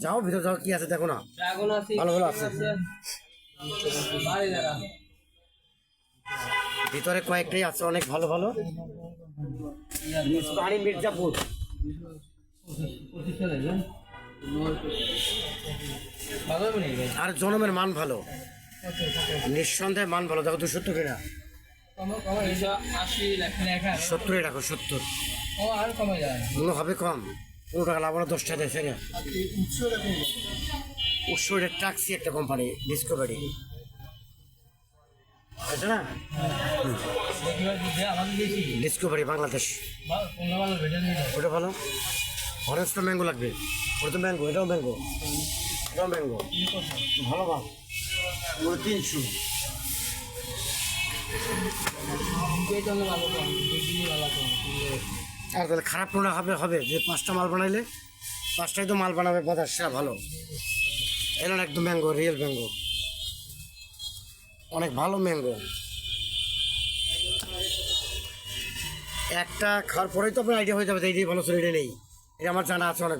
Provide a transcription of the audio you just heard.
যাও ভিতরে যাও, কি আছে দেখো না। ভালো ভালো আছে ভিতরে, কয়েকটাই আছে অনেক ভালো ভালো। পাহাড়ি মির্জাপুর, আর জনমের মান ভালো, নিঃসন্দেহে মান ভালো। দেখো 270 কিনা, 70 রাখো, 70 কোনো হবে কম, 15 টাকা লাভ হলো, 10 টাকা দেয়। উৎস এটা ট্যাক্সি একটা কোম্পানি, ডিসকভারি, এটা না ডিসকভারি বাংলাদেশ। ওটা ভালো, অরেঞ্জ তো ম্যাঙ্গো লাগবে, ওটা তো ম্যাঙ্গো, এটাও ম্যাঙ্গো, এটাও ম্যাঙ্গো, ভালো মাল। ওটা 300। আর তাহলে খারাপ মনে হবে হবে যে 5টা মাল বানাইলে 5টাই তো মাল বানাবে বাজার, সেটা ভালো। এটা একদম ম্যাঙ্গো, রিয়েল ম্যাঙ্গো, অনেক ভালো ম্যাঙ্গো। একটা খাওয়ার পরেই তো আপনার আইডিয়া হয়ে যাবে যে এইটাই ভালো ছিল, এটা নেই, এটা আমার জানা আছে অনেক।